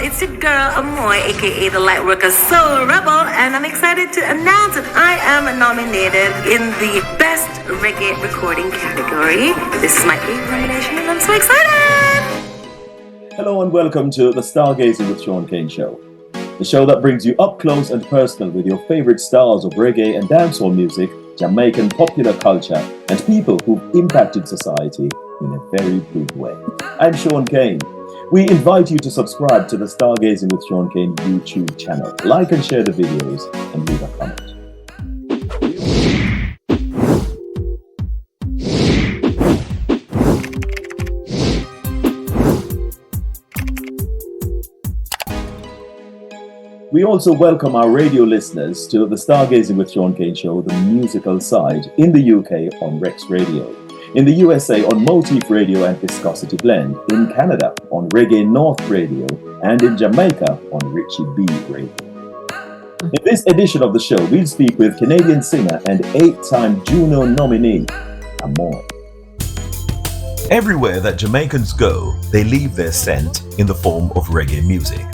it's your girl Amoy, aka the Lightworker Soul Rebel, and I'm excited to announce that I am nominated in the Best Reggae Recording category. This is my 8th nomination, and I'm so excited! Hello and welcome to the Stargazing with Shaun Cain show. The show that brings you up close and personal with your favorite stars of reggae and dancehall music, Jamaican popular culture, and people who've impacted society in a very big way. I'm Shaun Cain. We invite you to subscribe to the Stargazing with Shaun Cain YouTube channel. Like and share the videos and leave a comment. We also welcome our radio listeners to the Stargazing with Shaun Cain show, the musical side, in the UK on Rex Radio, in the USA on Motif Radio and Viscosity Blend, in Canada on Reggae North Radio, and in Jamaica on Richie B Radio. In this edition of the show, we'll speak with Canadian singer and 8-time Juno nominee, Amoy. Everywhere that Jamaicans go, they leave their scent in the form of reggae music.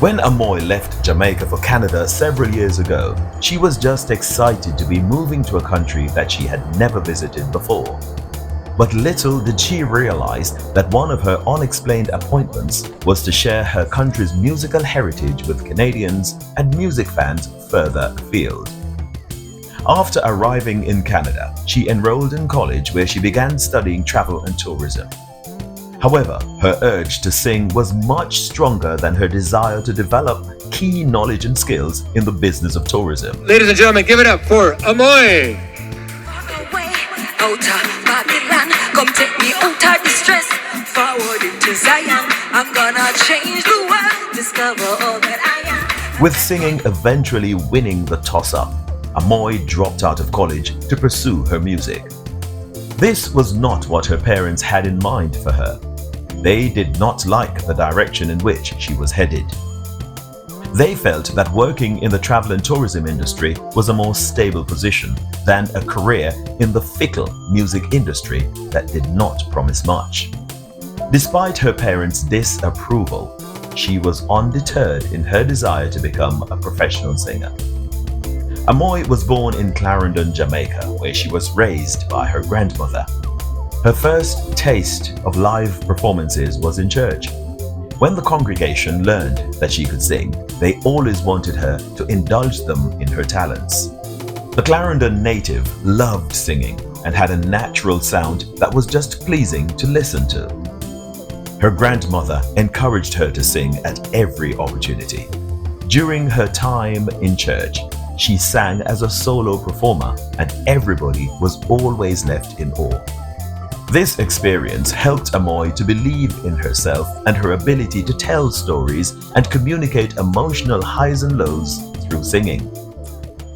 When Amoy left Jamaica for Canada several years ago, she was just excited to be moving to a country that she had never visited before. But little did she realize that one of her unexplained appointments was to share her country's musical heritage with Canadians and music fans further afield. After arriving in Canada, she enrolled in college where she began studying travel and tourism. However, her urge to sing was much stronger than her desire to develop key knowledge and skills in the business of tourism. Ladies and gentlemen, give it up for Amoy! Come take me out of distress, forward into Zion. I'm gonna change the world, discover all that I am. With singing eventually winning the toss-up, Amoy dropped out of college to pursue her music. This was not what her parents had in mind for her. They did not like the direction in which she was headed. They felt that working in the travel and tourism industry was a more stable position than a career in the fickle music industry that did not promise much. Despite her parents' disapproval, she was undeterred in her desire to become a professional singer. Amoy was born in Clarendon, Jamaica, where she was raised by her grandmother. Her first taste of live performances was in church. When the congregation learned that she could sing, they always wanted her to indulge them in her talents. The Clarendon native loved singing and had a natural sound that was just pleasing to listen to. Her grandmother encouraged her to sing at every opportunity. During her time in church, she sang as a solo performer and everybody was always left in awe. This experience helped Amoy to believe in herself and her ability to tell stories and communicate emotional highs and lows through singing.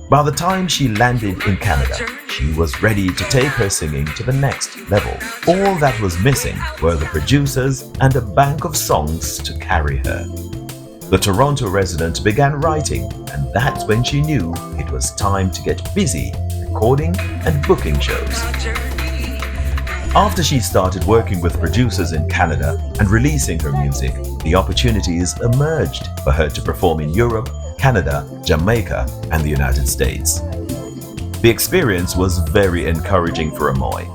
By the time she landed in Canada, she was ready to take her singing to the next level. All that was missing were the producers and a bank of songs to carry her. The Toronto resident began writing, and that's when she knew it was time to get busy recording and booking shows. After she started working with producers in Canada and releasing her music, the opportunities emerged for her to perform in Europe, Canada, Jamaica, and the United States. The experience was very encouraging for Amoy,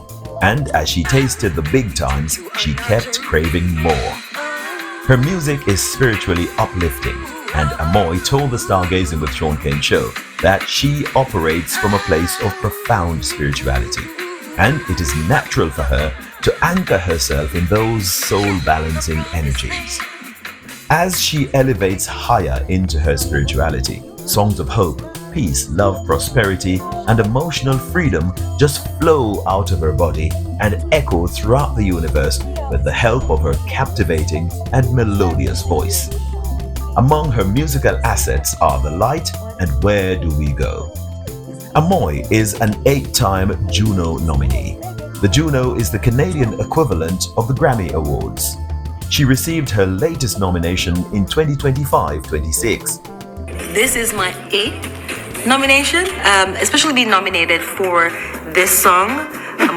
and as she tasted the big times, she kept craving more. Her music is spiritually uplifting, and Amoy told the Stargazing with Shaun Cain show that she operates from a place of profound spirituality, and it is natural for her to anchor herself in those soul-balancing energies. As she elevates higher into her spirituality, songs of hope, peace, love, prosperity, and emotional freedom just flow out of her body and echo throughout the universe with the help of her captivating and melodious voice. Among her musical assets are The Light and Where Do We Go? Amoy is an 8-time Juno nominee. The Juno is the Canadian equivalent of the Grammy Awards. She received her latest nomination in 2025-26. This is my 8th nomination, especially being nominated for this song,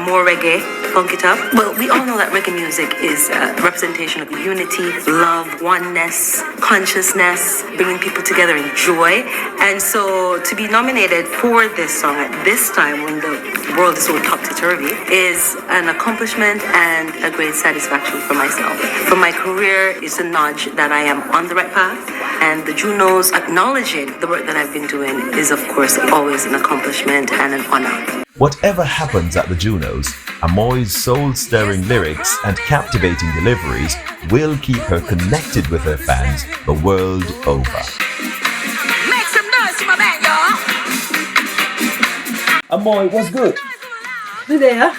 More Reggae. funk it up. Well, we all know that reggae music is a representation of unity, love, oneness, consciousness, bringing people together in joy. And so to be nominated for this song at this time when the world is so topsy-turvy is an accomplishment and a great satisfaction for myself. For my career, it's a nudge that I am on the right path. And the Junos acknowledging the work that I've been doing is, of course, always an accomplishment and an honor. Whatever happens at the Junos, Amoy's soul-stirring lyrics and captivating deliveries will keep her connected with her fans the world over. Make some noise for my man, y'all! Amoy, what's good? There.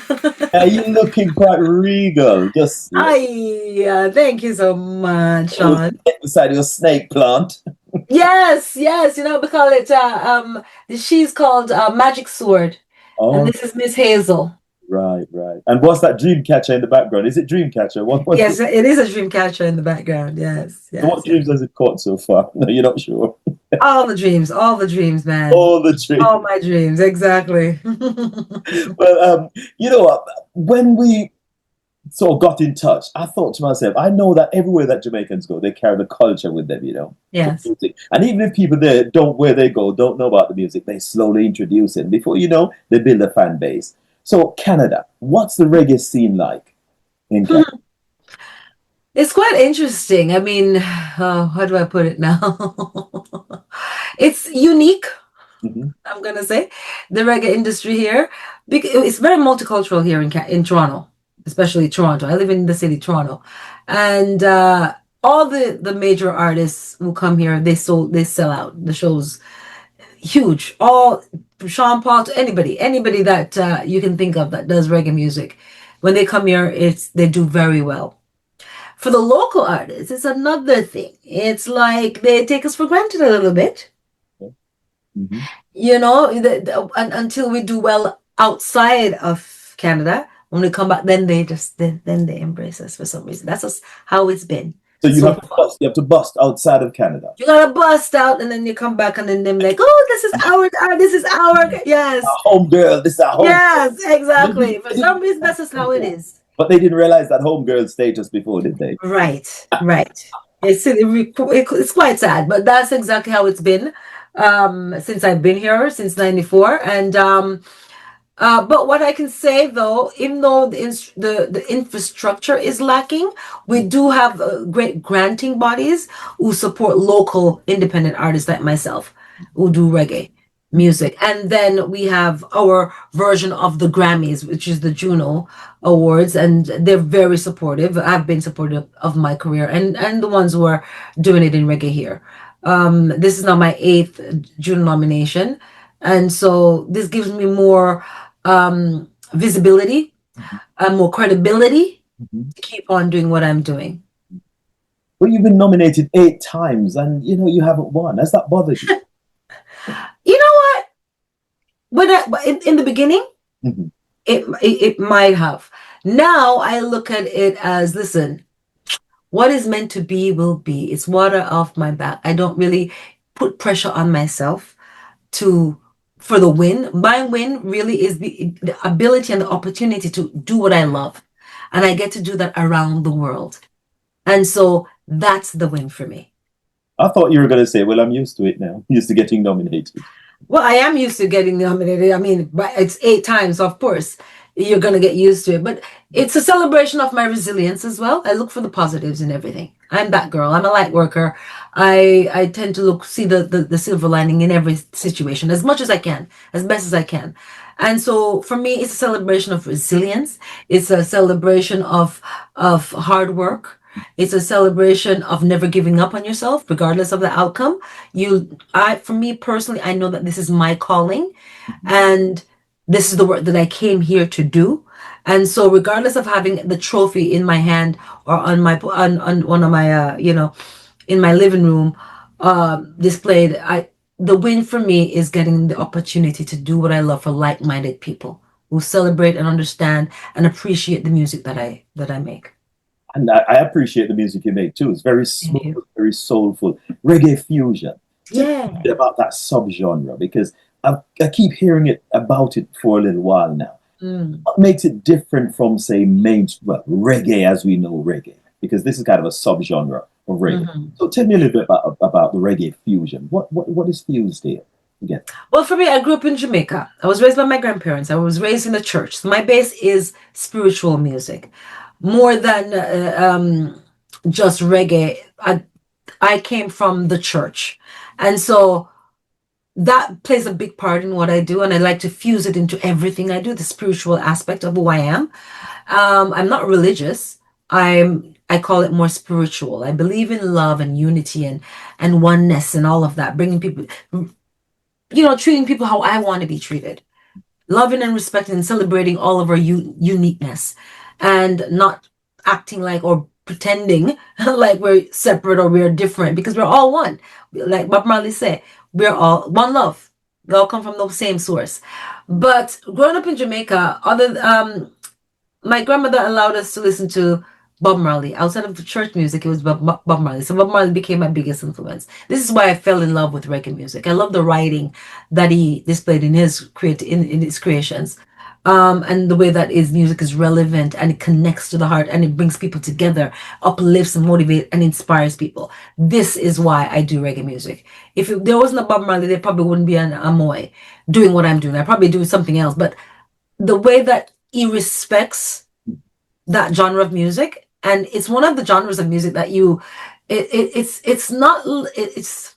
You're looking quite regal. Just Thank you so much, Shaun. beside your snake plant. Yes, you know, we call it she's called Magic Sword. Oh, And this is Miss Hazel. right. And what's that dream catcher in the background? Is it Dreamcatcher? Yes, it is a dream catcher in the background. Yes. So what dreams has it caught so far? No, you're not sure. All the dreams, man. All the dreams. All my dreams, exactly. Well, you know what? When we sort of got in touch, I thought to myself, I know that everywhere that Jamaicans go, they carry the culture with them, you know. Yes. And even if people there where they go don't know about the music, they slowly introduce it. Before you know, they build a fan base. So Canada, what's the reggae scene like in Canada? It's quite interesting. I mean, how do I put it now? It's unique. Mm-hmm. I'm gonna say the reggae industry here, it's very multicultural here in Toronto, especially Toronto. I live in the city Toronto, and all the major artists who come here, they sell out. The show's huge. All Sean Paul to anybody that you can think of that does reggae music, when they come here, they do very well. For the local artists, it's another thing. It's like they take us for granted a little bit. Mm-hmm. You know, until we do well outside of Canada, when we come back, then they embrace us for some reason. That's just how it's been. So you have to bust outside of Canada. You gotta bust out, and then you come back, and then them like, oh, this is our yes, Our home girl. This is our home. Yes, exactly. For some reason, that's just how it is. But they didn't realize that home girl status before, did they? Right. It's quite sad, but that's exactly how it's been since I've been here since '94, and but what I can say though, even though the infrastructure is lacking, we do have great granting bodies who support local independent artists like myself who do reggae music. And then we have our version of the Grammys, which is the Juno Awards, and they're very supportive. I've been supportive of my career and the ones who are doing it in reggae here. This is now my 8th Juno nomination, and so this gives me more visibility and more credibility to keep on doing what I'm doing. Well, you've been nominated 8 times, and you know you haven't won. Has that bothered you? You know what? In the beginning, it might have. Now I look at it as, listen, what is meant to be will be. It's water off my back. I don't really put pressure on myself for the win. My win really is the ability and the opportunity to do what I love, and I get to do that around the world. And so that's the win for me. I thought you were going to say, well, I'm used to it now. I'm used to getting nominated. Well, I am used to getting nominated. I mean, it's 8 times, so of course, you're going to get used to it. But it's a celebration of my resilience as well. I look for the positives in everything. I'm that girl. I'm a light worker. I tend to see the silver lining in every situation as much as I can, as best as I can. And so for me, it's a celebration of resilience. It's a celebration of hard work. It's a celebration of never giving up on yourself, regardless of the outcome. For me personally, I know that this is my calling, and this is the work that I came here to do. And so, regardless of having the trophy in my hand or on one of my, in my living room, displayed, the win for me is getting the opportunity to do what I love for like-minded people who celebrate and understand and appreciate the music that I make. And I appreciate the music you make too. It's very smooth, very soulful. Reggae fusion. Yeah. About that subgenre, because I keep hearing about it for a little while now. Mm. What makes it different from, say, reggae as we know reggae? Because this is kind of a subgenre of reggae. Mhm. So tell me a little bit about the reggae fusion. What is fused here again? Well, for me, I grew up in Jamaica. I was raised by my grandparents. I was raised in the church. So my base is spiritual music, more than just reggae. I came from the church, and so that plays a big part in what I do, and I like to fuse it into everything I do, the spiritual aspect of who I am. I'm not religious. I call it more spiritual. I believe in love and unity and oneness and all of that, bringing people, treating people how I want to be treated, loving and respecting and celebrating all of our uniqueness, and not acting like or pretending like we're separate or we're different, because we're all one. Like Bob Marley said, we're all one love. We all come from the same source. But growing up in Jamaica, my grandmother allowed us to listen to Bob Marley. Outside of the church music, it was Bob Marley. So Bob Marley became my biggest influence. This is why I fell in love with reggae music. I love the writing that he displayed in his creations. And the way that his music is relevant and it connects to the heart and it brings people together, uplifts and motivates and inspires people. This is why I do reggae music. If there wasn't a Bob Marley, there probably wouldn't be an Amoy doing what I'm doing. I probably do something else. But the way that he respects that genre of music, and it's one of the genres of music that it's not it's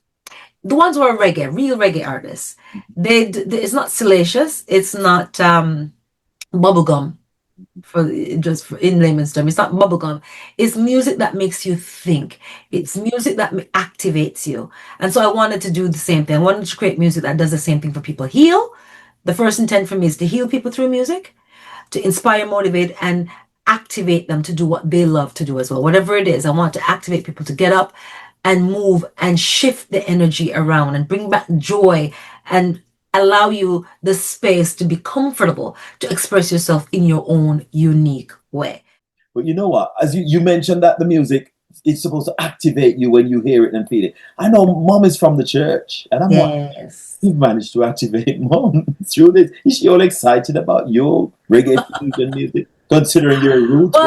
the ones who are reggae, real reggae artists. It's not salacious, it's not bubblegum, for in layman's term. It's not bubblegum. It's music that makes you think. It's music that activates you. And so I wanted to do the same thing. I wanted to create music that does the same thing for people. Heal. The first intent for me is to heal people through music, to inspire, motivate, and activate them to do what they love to do as well. Whatever it is, I want to activate people to get up and move and shift the energy around and bring back joy and allow you the space to be comfortable to express yourself in your own unique way. But you know what? As you mentioned that the music is supposed to activate you when you hear it and feel it. I know Mom is from the church, and I'm wondering, Yes. you've managed to activate Mom through this. Is she all excited about your reggae fusion music, considering your roots?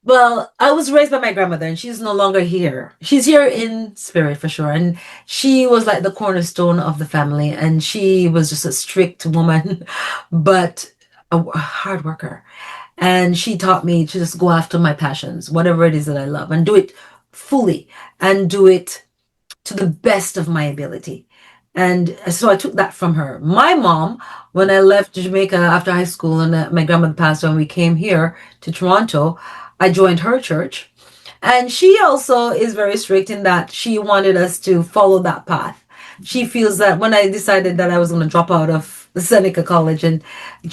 Well, I was raised by my grandmother, and she's no longer here. She's here in spirit for sure. And she was like the cornerstone of the family. And she was just a strict woman, but a hard worker. And she taught me to just go after my passions, whatever it is that I love, and do it fully and do it to the best of my ability. And so I took that from her. My mom, when I left Jamaica after high school and my grandmother passed on, we came here to Toronto, I joined her church. And she also is very strict in that she wanted us to follow that path. She feels that when I decided that I was going to drop out of the Seneca College and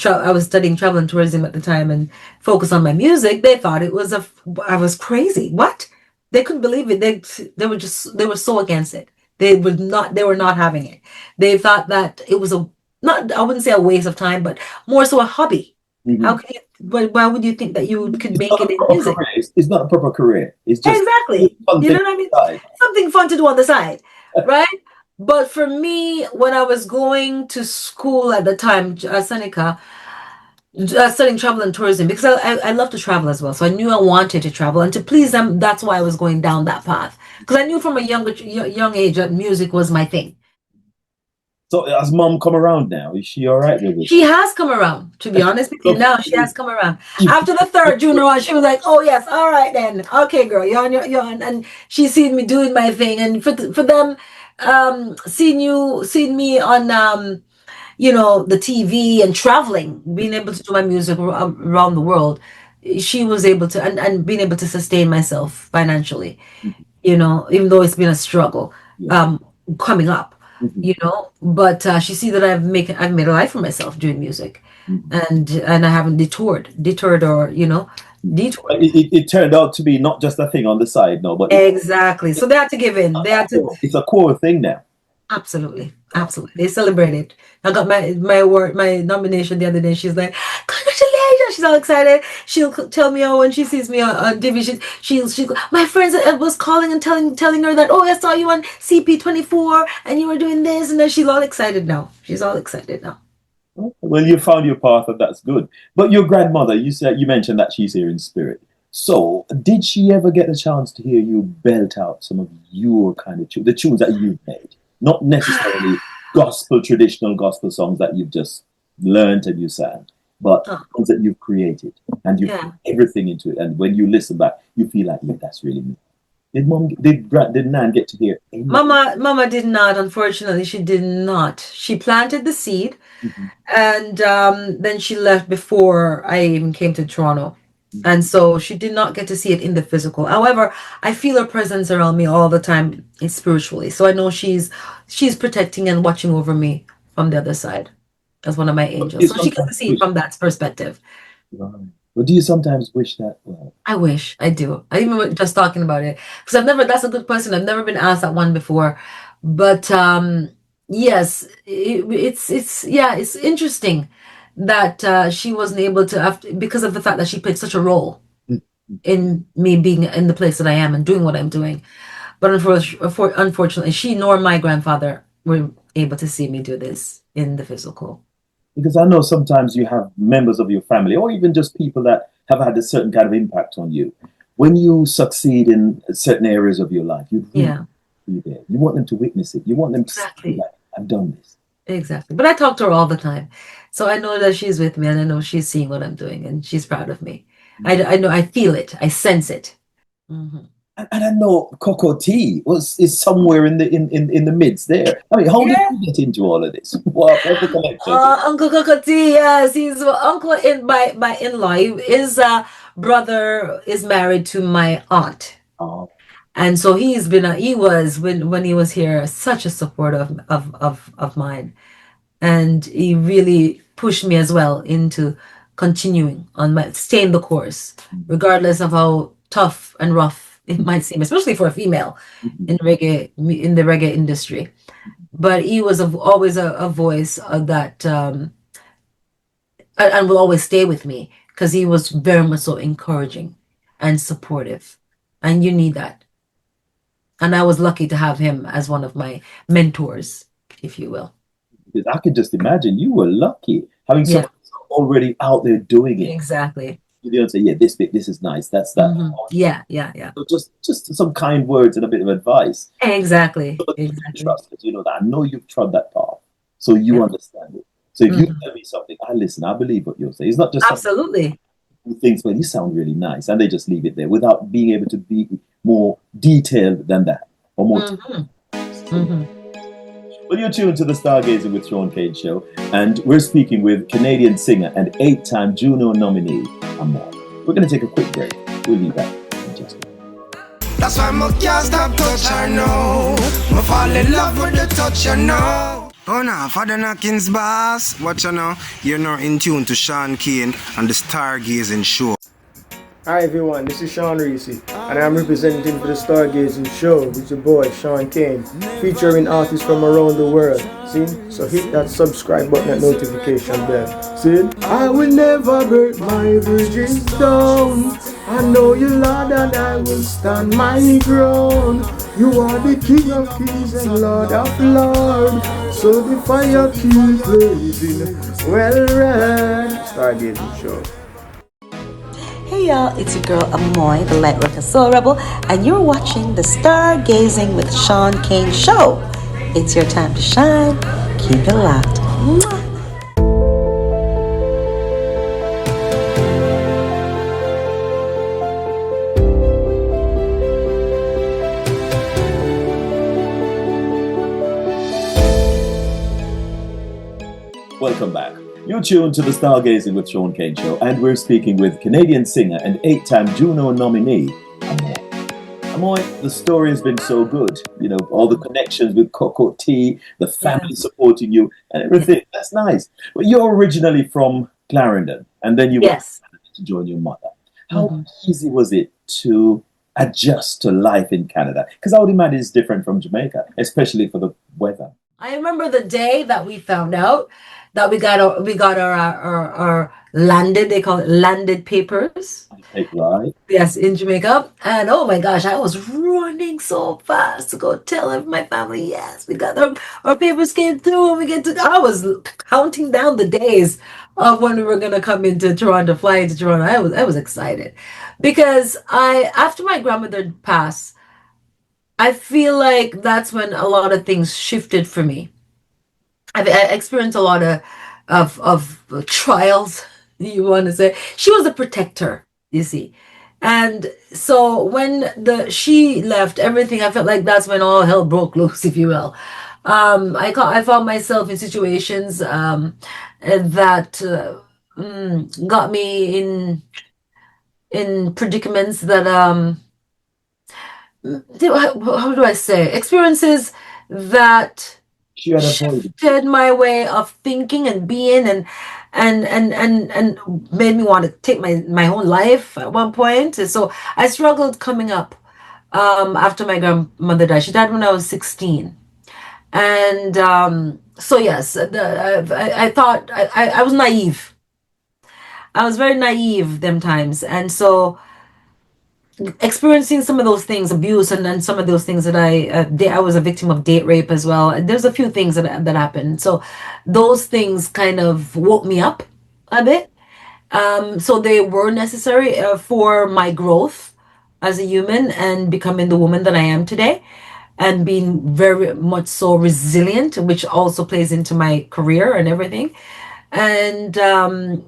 I was studying travel and tourism at the time and focus on my music, they thought I was crazy. What? They couldn't believe it. They were so against it. They were not having it. They thought that it was I wouldn't say a waste of time, but more so a hobby. Mm-hmm. How can but why would you think that you could make it in music? It's not a proper career. It's just exactly. You know what I mean? Something fun to do on the side, right? But for me, when I was going to school at the time, Seneca, studying travel and tourism, because I love to travel as well. So I knew I wanted to travel, and to please them, that's why I was going down that path. Because I knew from a young age that music was my thing. So has Mom come around now? Is she all right with it? She has come around, to be honest with you. Now she has come around. After the third Juno, she was like, "Oh yes, all right then, okay, girl, you're on." And she seen me doing my thing, and for them, seeing me on the TV and traveling, being able to do my music around the world, she was able to and being able to sustain myself financially. Even though it's been a struggle, coming up. But she see that I've made a life for myself doing music, and I haven't deterred or detoured. It turned out to be not just a thing on the side, no, but exactly. So they had to give in. They had to. It's a core thing now. Absolutely. They celebrated. I got my nomination the other day. She's like, "Congratulations!" She's all excited. She'll tell me, when she sees me on TV, she'll my friends was calling and telling her that, "Oh, I saw you on CP24 and you were doing this," and then she's all excited now. Well, you found your path, and that's good. But your grandmother, you mentioned that she's here in spirit. So, did she ever get a chance to hear you belt out some of your kind of the tunes that you've made? Not necessarily traditional gospel songs that you've just learned and you sang, but Oh, ones that you've created and you put yeah. everything into it. And when you listen back, you feel like, yeah, that's really me. Did Nan get to hear any? Mama did not, unfortunately, she did not. She planted the seed, Mhm, and then she left before I even came to Toronto. mhm. And so she did not get to see it in the physical. However, I feel her presence around me all the time spiritually. So I know she's protecting and watching over me from the other side as one of my But angels. you So she gets sometimes to see it wish, from that perspective. right. But do you sometimes wish that? Well, I wish I do. I remember just talking about it because that's a good question. I've never been asked that one before. But yes, yeah, it's interesting that she wasn't able to after because of the fact that she played such a role mm, in me being in the place that I am and doing what I'm doing. But unfortunately, she nor my grandfather were able to see me do this in the physical. because I know sometimes you have members of your family or even just people that have had a certain kind of impact on you. When you succeed in certain areas of your life, you really Yeah, be there. You want them to witness it. You want them to see exactly. that I've done this. Exactly. But I talk to her all the time. So I know that she's with me and I know she's seeing what I'm doing and she's proud of me. I know I feel it. I sense it. Hmm. And I know Cocoa Tea is somewhere in the midst there. I mean, how did Yeah. you get into all of this? What's the connection there? Uncle Kokoti, yes, he's uncle in my in-law. His brother is married to my aunt. Oh, And so he was when he was here such a supporter of mine. And he really pushed me as well into continuing on my staying the course, regardless of how tough and rough it might seem, especially for a female mhm. in the reggae industry. But he was always a voice that and will always stay with me because he was very much so encouraging and supportive, and you need that. And I was lucky to have him as one of my mentors, if you will. Because I could just imagine you were lucky having Yeah, someone already out there doing it. exactly. You don't say, yeah, this bit, this is nice. That's that. Yeah, yeah, yeah. So just some kind words and a bit of advice. Exactly. But you can Exactly. trust because you know that I know you've trod that path, so you Yeah. understand it. So if you Hmm. tell me something, I listen. I believe what you're saying. It's not just something Absolutely. who thinks, well, you sound really nice, and they just leave it there without being able to be more detailed than that or more. Hmm. Hmm. Well, you're tuned to the Stargazing with Shaun Cain show, and we're speaking with Canadian singer and 8-time Juno nominee, Amoy. We're going to take a quick break. We'll be back in just a minute. That's why I can't stop touch her now. I fall in love with the touch you know. Oh no, Father Knockins boss. Watch you now. You're now in tune to Shaun Cain and the Stargazing show. Hi everyone, this is Sean Reese, and I'm representing for the Stargazing Show with your boy Shaun Cain, featuring artists from around the world. See? So hit that subscribe button and notification bell. See? I will never break my bridges down. I know you, Lord, and I will stand my ground. You are the King of Kings and Lord of Lords. So the fire keeps blazing. Well read. Stargazing Show. Hey y'all, it's your girl Amoy, the Light Worker Soul Rebel, and you're watching the Stargazing with Shaun Cain show. It's your time to shine. Keep it locked. Mwah. Welcome back. You're tuned to the Stargazing with Shaun Cain show, and we're speaking with Canadian singer and 8-time Juno nominee, Amoy. Amoy, the story has been so good. You know, all the connections with Cocoa Tea, the Yeah. family supporting you, and everything. That's nice. But you're originally from Clarendon, and then you went Yes. to join your mother. How Hmm. easy was it to adjust to life in Canada? Because I would imagine it's different from Jamaica, especially for the weather. I remember the day that we found out that we got our landed, they call it landed papers. Right. Yes, in Jamaica. And oh my gosh, I was running so fast to go tell my family, yes, we got our papers came through and we get to. I was counting down the days of when we were gonna come into Toronto, fly into Toronto. I was excited because after my grandmother passed, I feel like that's when a lot of things shifted for me. I experienced a lot of trials, you want to say. She was a protector, you see. And so when the she left, everything, I felt like that's when all hell broke loose, if you will. I found myself in situations that got me in predicaments that how do I say, experiences that She had avoided. shifted my way of thinking and being, and made me want to take my own life at one point. So I struggled coming up after my grandmother died. She died when I was 16. And so yes, I thought I was naive. I was very naive them times. And so experiencing some of those things, abuse, and then some of those things that I was a victim of date rape as well. And there's a few things that happened. So those things kind of woke me up a bit. So they were necessary for my growth as a human and becoming the woman that I am today, and being very much so resilient, which also plays into my career and everything, and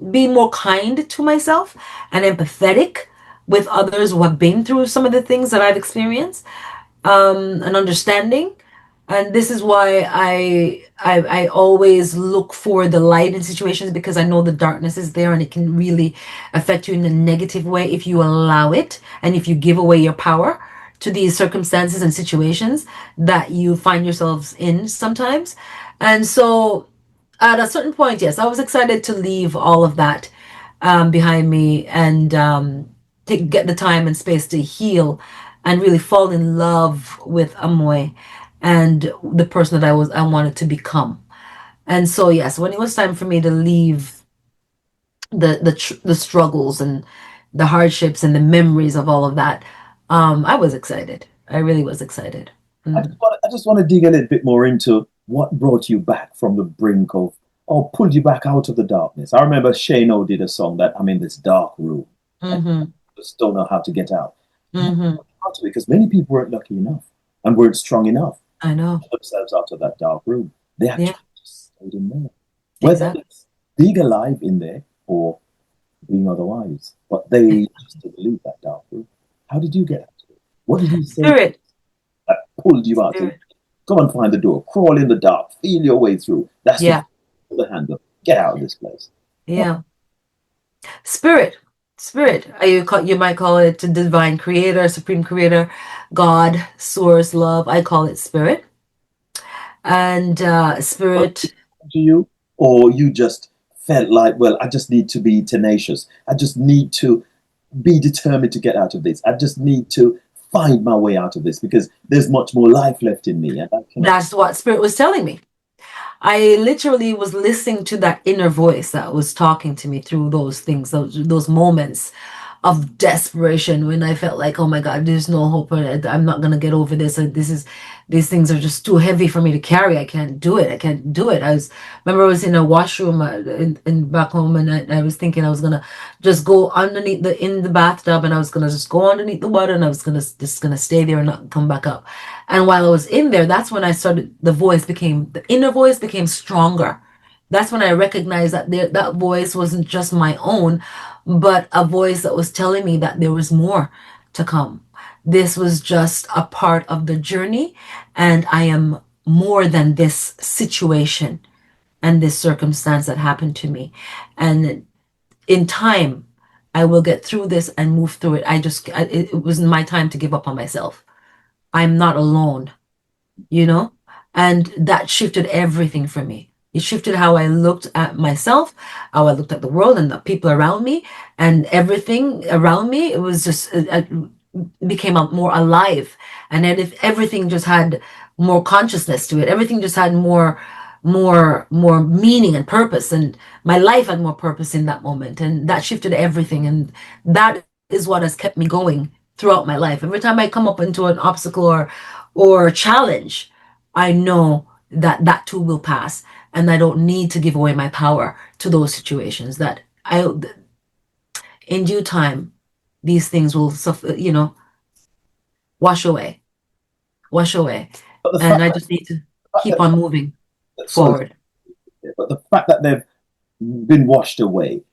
being more kind to myself and empathetic with others who have been through some of the things that I've experienced, and understanding. And this is why I always look for the light in situations, because I know the darkness is there and it can really affect you in a negative way if you allow it, and if you give away your power to these circumstances and situations that you find yourselves in sometimes. And so at a certain point, yes, I was excited to leave all of that behind me, and to get the time and space to heal and really fall in love with Amoy and the person that I wanted to become. And so yes, when it was time for me to leave the struggles and the hardships and the memories of all of that, I was excited. I really was excited. I just want to dig a little bit more into what brought you back from the brink of, or pulled you back out of the darkness. I remember Shano did a song that I'm in this dark room. Mm-hmm. Just don't know how to get out. Mm-hmm. Because many people weren't lucky enough and weren't strong enough I know. to get themselves out of that dark room. They actually Yeah, just stayed in there. Whether exactly. it's being alive in there or being otherwise. But they just didn't leave that dark room. How did you get out of it? What did you say Spirit. that pulled you out? Spirit. Come and find the door. Crawl in the dark. Feel your way through. That's Yeah. the handle. Get out of this place. Yeah. Spirit. Spirit. You might call it the divine creator, supreme creator, God, source, love. I call it spirit. And But spirit. to you, or you just felt like, well, I just need to be tenacious. I just need to be determined to get out of this. I just need to find my way out of this because there's much more life left in me. And I cannot. That's what spirit was telling me. I literally was listening to that inner voice that was talking to me through those things, those moments of desperation when I felt like, oh my God, there's no hope. I'm not gonna get over this. These things are just too heavy for me to carry. I can't do it. I can't do it. Remember I was in a washroom in back home, and I was thinking I was gonna just go underneath in the bathtub, and I was gonna just go underneath the water, and I was gonna stay there and not come back up. And while I was in there, that's when the inner voice became stronger. That's when I recognized that that voice wasn't just my own, but a voice that was telling me that there was more to come. This was just a part of the journey, and I am more than this situation and this circumstance that happened to me. And in time, I will get through this and move through it. It wasn't my time to give up on myself. I'm not alone, you know? And that shifted everything for me. It shifted how I looked at myself, how I looked at the world and the people around me, and everything around me. It was just became more alive, and then if everything just had more consciousness to it, everything just had more meaning and purpose, and my life had more purpose in that moment, and that shifted everything. And that is what has kept me going throughout my life. Every time I come up into an obstacle or challenge, I know that that too will pass, and I don't need to give away my power to those situations. That I, in due time, these things will suffer, wash away, wash away, But the and fact I that, just need to the fact keep on moving sorry, forward. but the fact that they've been washed away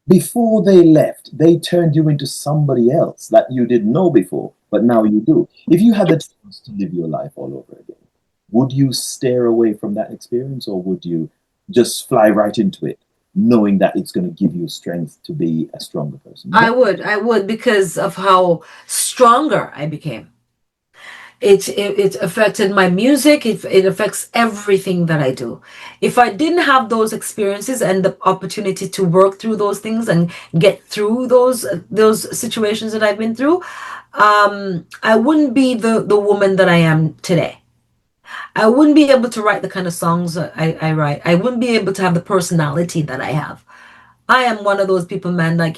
before they left, they turned you into somebody else that you didn't know before, but now you do. If you had the chance to live your life all over again, would you steer away from that experience, or would you just fly right into it, knowing that it's going to give you strength to be a stronger person? I would because of how stronger I became. It affected my music. It affects everything that I do. If I didn't have those experiences and the opportunity to work through those things and get through those situations that I've been through, I wouldn't be the woman that I am today. I wouldn't be able to write the kind of songs that I write. I wouldn't be able to have the personality that I have. I am one of those people, man. Like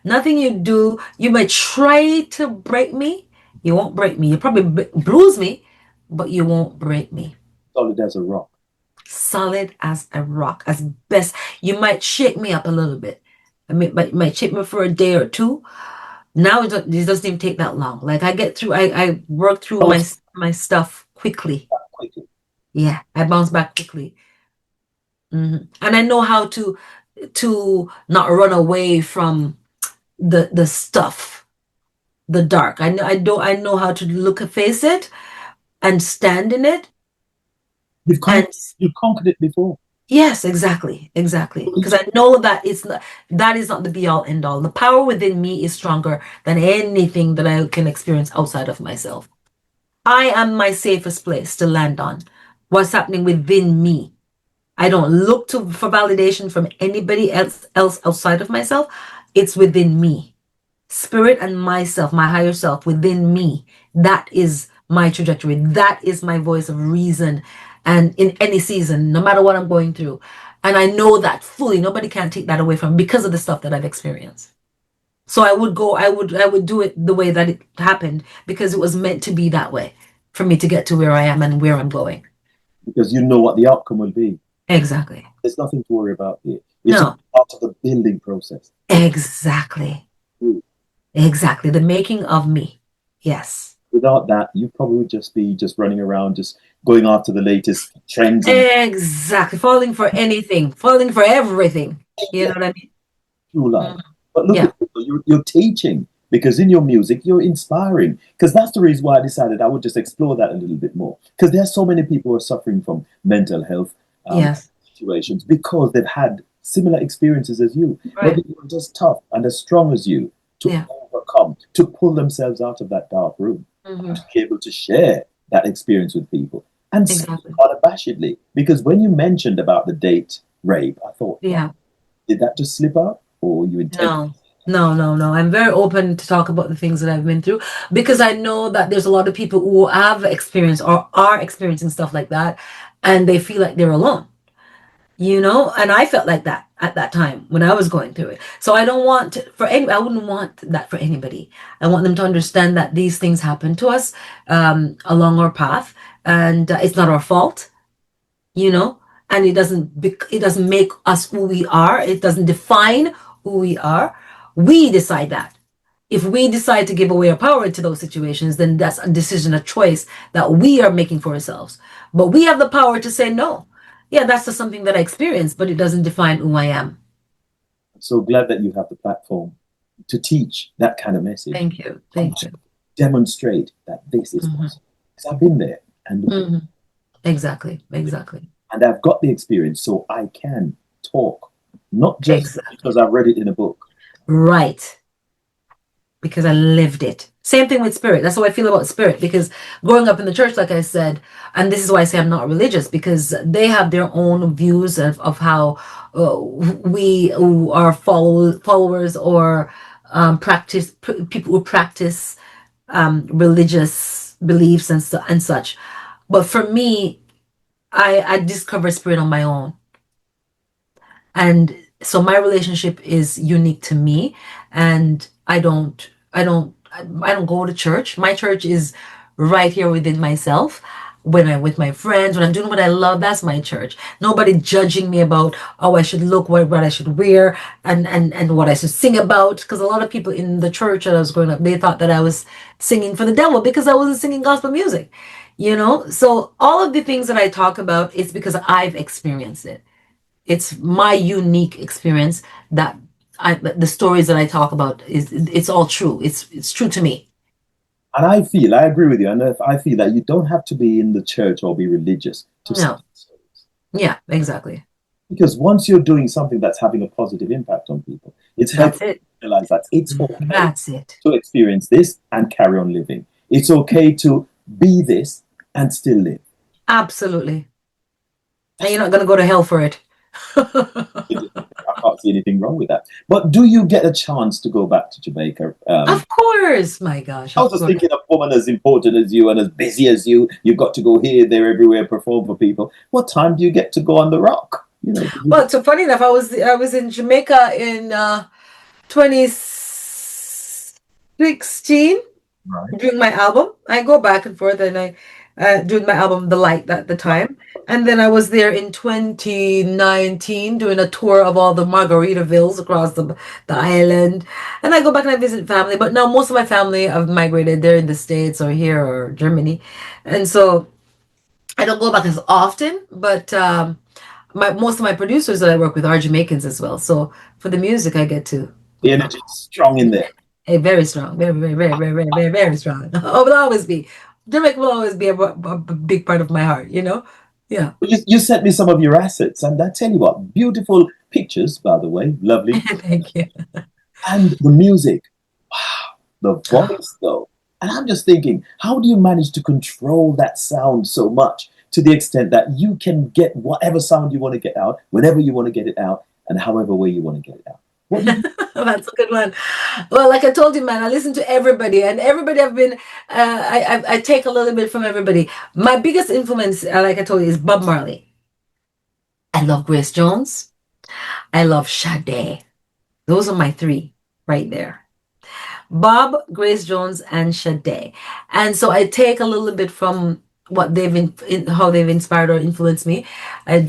nothing you do, you may try to break me, you won't break me. You probably bruise me, but you won't break me. Solid as a rock. Solid as a rock, as best. You might shake me up a little bit. I mean, but might shake me for a day or two. Now it doesn't even take that long. Like I get through, I work through my stuff quickly. Yeah, I bounce back quickly. And I know how to not run away from the stuff, the dark. I know how to face it and stand in it. You've conquered it before. Yes, exactly. Because I know that that is not the be all end all. The power within me is stronger than anything that I can experience outside of myself. I am my safest place to land on. What's happening within me. I don't look for validation from anybody else outside of myself. It's within me. Spirit and myself, my higher self within me. That is my trajectory. That is my voice of reason. And in any season, no matter what I'm going through. And I know that fully. Nobody can take that away from me because of the stuff that I've experienced. So I would do it the way that it happened because it was meant to be that way for me to get to where I am and where I'm going. Because you know what the outcome will be. Exactly. There's nothing to worry about here. It's No. part of the building process. Exactly. Exactly. The making of me. Yes. Without that, you probably would just be running around, just going after the latest trends. Exactly. Falling for anything, falling for everything. You know what I mean? True love. But look at you, you're teaching, because in your music, you're inspiring. Because that's the reason why I decided I would just explore that a little bit more. Because there are so many people who are suffering from mental health situations because they've had similar experiences as you. Right. Maybe they're just tough and as strong as you to overcome, to pull themselves out of that dark room, and to be able to share that experience with people. And unabashedly. Because when you mentioned about the date rape, I thought, did that just slip out? Or you intend? No. I'm very open to talk about the things that I've been through because I know that there's a lot of people who have experienced or are experiencing stuff like that and they feel like they're alone, and I felt like that at that time when I was going through it. So I don't want I wouldn't want that for anybody. I want them to understand that these things happen to us along our path and it's not our fault, and it doesn't make us who we are. It doesn't define who we are. We decide that. If we decide to give away our power to those situations, then that's a decision, a choice that we are making for ourselves. But we have the power to say no. Yeah, that's just something that I experienced, but it doesn't define who I am. I'm so glad that you have the platform to teach that kind of message. Thank you. Demonstrate that this is possible. Because I've been there. And Exactly. And I've got the experience, so I can talk. Not just because I've read it in a book. Right. Because I lived it. Same thing with spirit. That's how I feel about spirit. Because growing up in the church, like I said, and this is why I say I'm not religious, because they have their own views of how we who are followers or people who practice religious beliefs and such. But for me, I discovered spirit on my own. And so my relationship is unique to me. And I don't go to church. My church is right here within myself. When I'm with my friends, when I'm doing what I love, that's my church. Nobody judging me about how I should look, what I should wear, and what I should sing about. Because a lot of people in the church that I was growing up, they thought that I was singing for the devil because I wasn't singing gospel music. So all of the things that I talk about is because I've experienced it. It's my unique experience that the stories that I talk about it's all true. It's true to me. And I agree with you. And I feel that you don't have to be in the church or be religious to No. start stories. Yeah, exactly. Because once you're doing something that's having a positive impact on people, it's That's helping it. them realize that it's okay That's it. to experience this and carry on living. It's okay to be this and still live. Absolutely. And you're not gonna go to hell for it. I can't see anything wrong with that. But do you get a chance to go back to Jamaica? Of course, my gosh, I was of just course. thinking, a woman as important as you and as busy as you, you've got to go here, there, everywhere, perform for people. What time do you get to go on the rock? Well, so funny enough, I was in Jamaica in 2016 Right. doing my album. I go back and forth, and I doing my album The Light at the time. And then I was there in 2019 doing a tour of all the Margaritavilles across the island. And I go back and I visit family. But now most of my family have migrated. They're in the States or here or Germany. And so I don't go back as often, but most of my producers that I work with are Jamaicans as well. So for the music, I get to The energy is strong in there. very strong, very, very, very, very, very, very, very strong. Oh, will always be. Jamaica will always be a big part of my heart. Yeah. You sent me some of your assets, and I tell you what, beautiful pictures, by the way, lovely. Thank you. And the music, wow, the voice, though. And I'm just thinking, how do you manage to control that sound so much to the extent that you can get whatever sound you want to get out, whenever you want to get it out, and however way you want to get it out? What do you That's a good one. Well, like I told you, man, I listen to everybody, and everybody have been. I take a little bit from everybody. My biggest influence, like I told you, is Bob Marley. I love Grace Jones. I love Sade. Those are my three right there. Bob, Grace Jones, and Sade. And so I take a little bit from what how they've inspired or influenced me.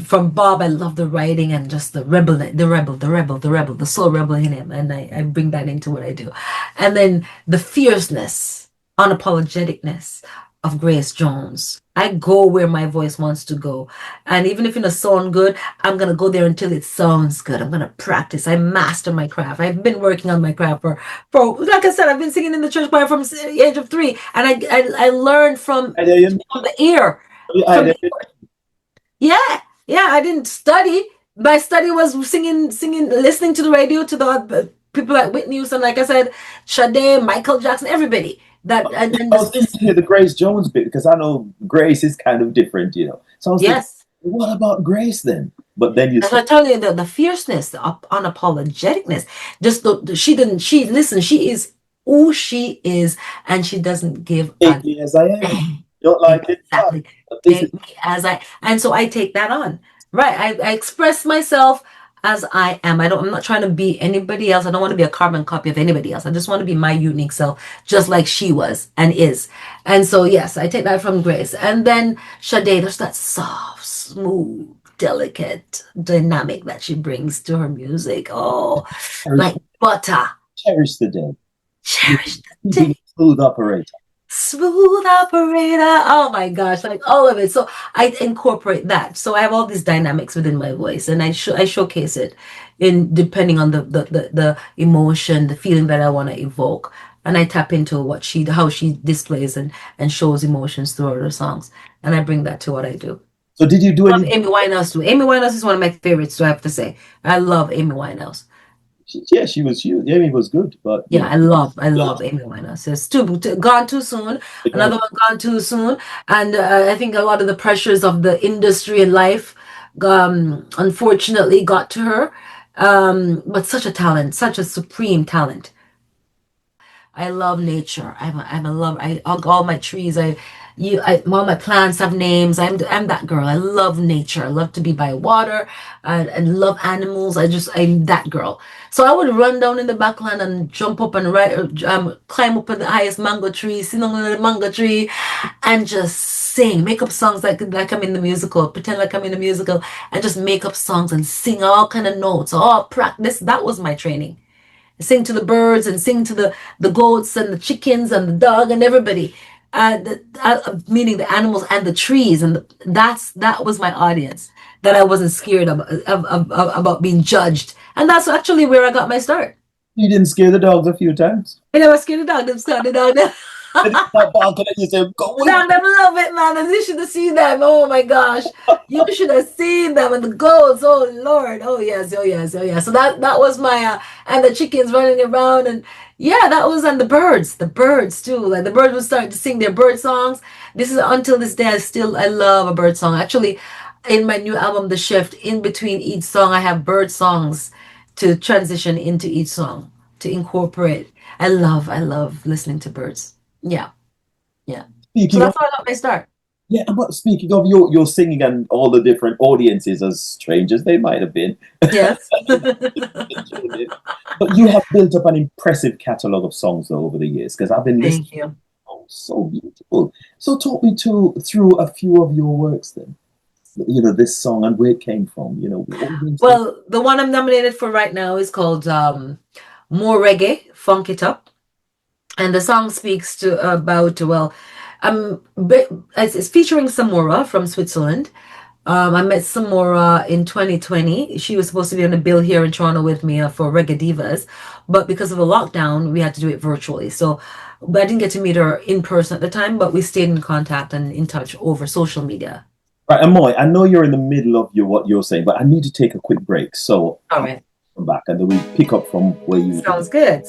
From Bob, I love the writing and just the rebel, the soul rebel in him, and I bring that into what I do. And then the fierceness, unapologeticness of Grace Jones. I go where my voice wants to go. And even if it doesn't sound good, I'm going to go there until it sounds good. I'm going to practice. I master my craft. I've been working on my craft like I said, I've been singing in the church choir from the age of 3. And I learned from I hear you. the ear. I From hear the, you. yeah, I didn't study. My study was singing, listening to the radio to the people like Whitney Houston, like I said, Sade, Michael Jackson, everybody. And I was thinking here the Grace Jones bit because I know Grace is kind of different, So I was thinking, yes. what about Grace then? But then you That's what I tell you, the fierceness, the unapologeticness. Just she is who she is, and she doesn't give take a me as I am. dang. Don't like it. Exactly. But this is Take me as and so I take that on. Right. I express myself as I am. I'm not trying to be anybody else. I don't want to be a carbon copy of anybody else. I just want to be my unique self, just like she was and is. And so yes, I take that from Grace. And then Sade, there's that soft, smooth, delicate dynamic that she brings to her music. Oh, cherish, like butter. cherish the day. Cherish the Keeping day. it smooth operator. Smooth operator. Oh my gosh, like all of it. So I incorporate that. So I have all these dynamics within my voice, and I showcase it in depending on the emotion, the feeling that I want to evoke. And I tap into how she displays and shows emotions throughout her songs. And I bring that to what I do. So did you do Love any? Amy Winehouse too. Amy Winehouse is one of my favorites, so I have to say. I love Amy Winehouse. Yeah, she was. Amy was good, but Yeah, I love Amy Winehouse. It's gone too soon. again, Another one gone too soon, and I think a lot of the pressures of the industry and life, unfortunately, got to her. But such a talent, such a supreme talent. I love nature. I'm a love. I hug all my trees. All my plants have names. I'm that girl. I love nature. I love to be by water. I love animals. I'm that girl. So I would run down in the backland and jump up and climb up in the highest mango tree, sit on the mango tree, and just sing, make up songs like I'm in the musical, pretend like I'm in the musical, and just make up songs and sing all kind of notes. All practice. That was my training. Sing to the birds and sing to the goats and the chickens and the dog and everybody. Meaning the animals and the trees, and that was my audience. That I wasn't scared about being judged, and that's actually where I got my start. You didn't scare the dogs a few times? I never scared the dog. Them scared the dog. You say, go The dog them love it, man. And you should have seen them. Oh my gosh, you should have seen them and the goats. Oh Lord. Oh yes. Oh yes. Oh yes. So that was my and the chickens running around, and yeah, that was, and the birds too. Like the birds would start to sing their bird songs. This is until this day. I love a bird song. Actually, in my new album, The Shift, in between each song, I have bird songs to transition into each song to incorporate. I love listening to birds. Yeah. Yeah. So that's how I got my start. Yeah, but speaking of your singing and all the different audiences, as strange as they might have been, Yes. but you have built up an impressive catalogue of songs though, over the years, because I've been listening. Thank you. Oh, so beautiful. So talk me through a few of your works then. This song and where it came from. Well, the one I'm nominated for right now is called More Reggae, Funk It Up. And the song speaks about it's featuring Samora from Switzerland. I met Samora in 2020. She was supposed to be on a bill here in Toronto with me for Reggae Divas, but because of a lockdown, we had to do it virtually. So I didn't get to meet her in person at the time, but we stayed in contact and in touch over social media. Right, Amoy, I know you're in the middle of what you're saying, but I need to take a quick break. So all right, come back and then we pick up from where you. Sounds good.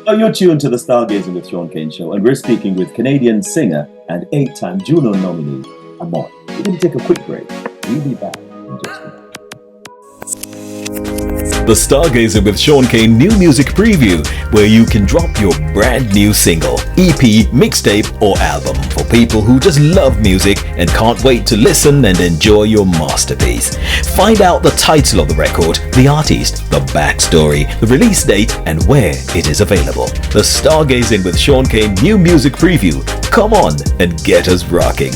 Now you're tuned to the Stargazing with Shaun Cain show, and we're speaking with Canadian singer and 8-time Juno nominee Amoy. We're going to take a quick break. We'll be back in just a minute. The Stargazer with Shaun Cain new music preview, where you can drop your brand new single, EP, mixtape, or album for people who just love music and can't wait to listen and enjoy your masterpiece. Find out the title of the record, the artist, the backstory, the release date, and where it is available. The Stargazing with Shaun Cain new music preview. Come on and get us rocking.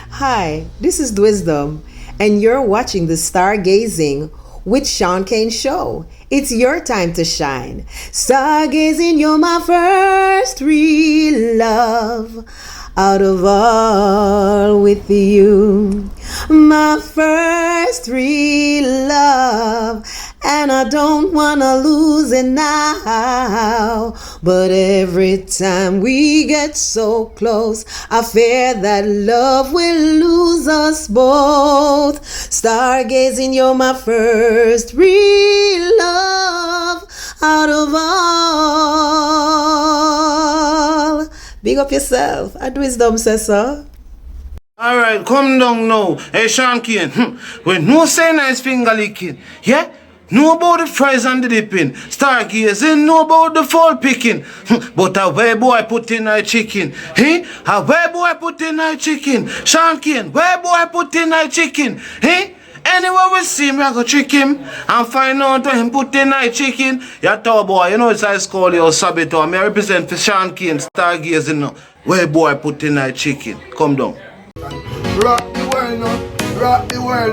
Hi, this is Wisdom, and you're watching the Stargazing with Shaun Cain show. It's your time to shine. Stargazing, you're my first real love. Out of all with you, my first real love, and I don't wanna lose it now. But every time we get so close, I fear that love will lose us both. Stargazing, you're my first real love. Out of all. Big up yourself. And Wisdom says so. Alright, come down now. Hey, Shaun Cain. When no say nice finger licking. Yeah? Know about the fries and the dipping. Stargazing, know about the fall picking. But a where boy put in a chicken. Hey? A where boy put in a chicken. Shaun Cain, where boy put in a chicken. Hey? Anywhere we see him, I go trick him and find out where him put in a chicken. You talk boy, you know it's high school, you Sabito. I represent for Shaun Cain, Stargazing now. Where boy put in a chicken. Come down. Rock the world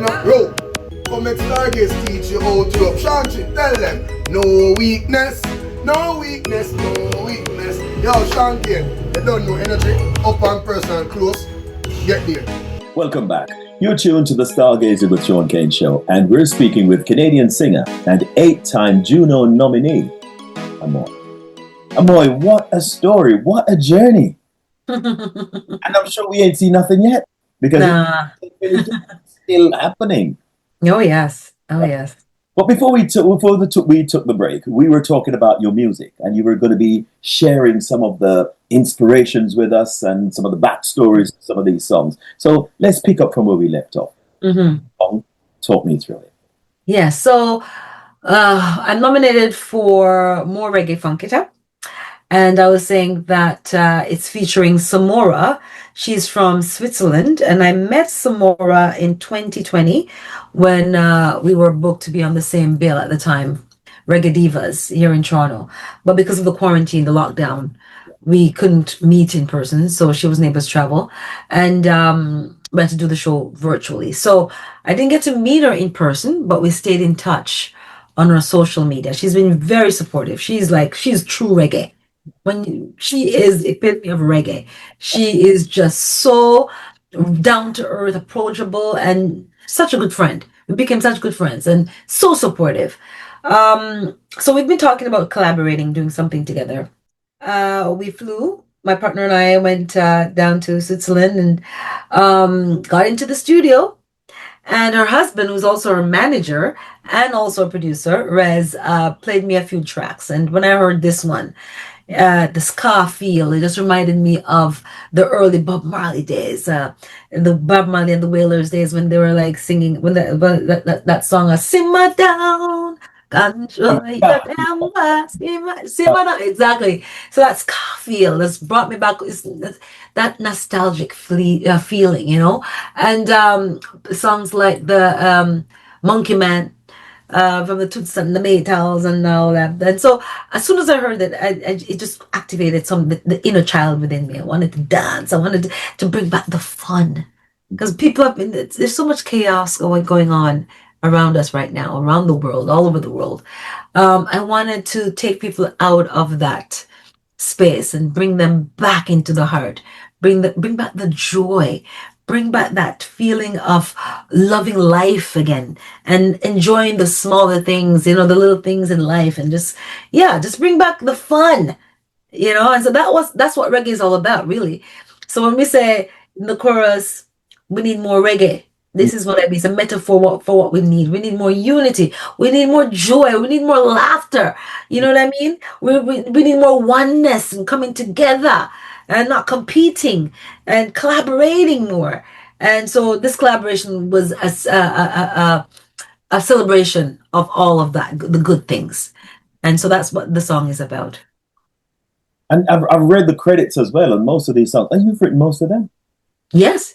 now, Yo, come make Stargaze teach you how to up. Shaun Cain, tell them, no weakness. Yo, Shaun Cain, you don't know energy, up and personal close, get there. Welcome back. You're tuned to the Stargazing with Shaun Cain show, and we're speaking with Canadian singer and 8-time Juno nominee, Amoy. Amoy, what a story, what a journey. And I'm sure we ain't seen nothing yet, because it's still happening. Oh yes. But before we took the break, we were talking about your music, and you were going to be sharing some of the inspirations with us and some of the backstories of some of these songs. So let's pick up from where we left off. Mm-hmm. Talk me through it. Yeah, so I'm nominated for More Reggae Funkita. And I was saying that it's featuring Samora. She's from Switzerland. And I met Samora in 2020 when we were booked to be on the same bill at the time, Reggae Divas here in Toronto. But because of the quarantine, the lockdown, we couldn't meet in person. So she wasn't able to travel. And we had to do the show virtually. So I didn't get to meet her in person, but we stayed in touch on her social media. She's been very supportive. She's true reggae. She is epitome of reggae. She is just so down to earth, approachable, and such a good friend. We became such good friends and so supportive. So we've been talking about collaborating, doing something together. We flew. My partner and I went down to Switzerland and got into the studio. And her husband, who's also her manager and also a producer, Rez, played me a few tracks. And when I heard this one, the ska feel, it just reminded me of the early Bob Marley days, the Bob Marley and the Wailers days when they were like singing when that song, "Simmer Down, Control Your Temper, Simmer Down." Exactly. So that ska feel that's brought me back. That nostalgic feeling, and songs like the Monkey Man. From the Toots and the Maytals and all that. And so as soon as I heard that, it just activated the inner child within me. I wanted to dance. I wanted to bring back the fun. Because there's so much chaos going on around us right now, around the world, all over the world. I wanted to take people out of that space and bring them back into the heart. Bring back the joy. Bring back that feeling of loving life again and enjoying the smaller things, the little things in life, and just bring back the fun, and so that's what reggae is all about, really. So when we say in the chorus, we need more reggae, this is what I mean. It's a metaphor for what we need. We need more unity. We need more joy. We need more laughter. You know what I mean? We need more oneness and coming together and not competing and collaborating more. And so this collaboration was a celebration of all of that, the good things. And so that's what the song is about. And I've read the credits as well on most of these songs. And you've written most of them? Yes.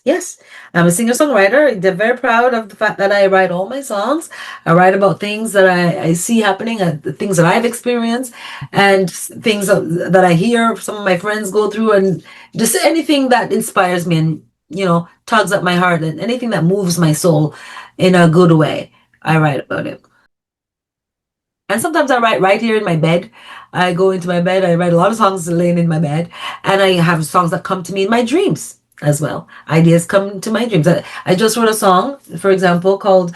I'm a singer-songwriter. They're very proud of the fact that I write all my songs. I write about things that I see happening, things that I've experienced, and things that I hear some of my friends go through, and just anything that inspires me and, tugs at my heart, and anything that moves my soul in a good way, I write about it. And sometimes I write right here in my bed. I go into my bed, I write a lot of songs laying in my bed, and I have songs that come to me in my dreams as well. Ideas come to my dreams. I just wrote a song, for example, called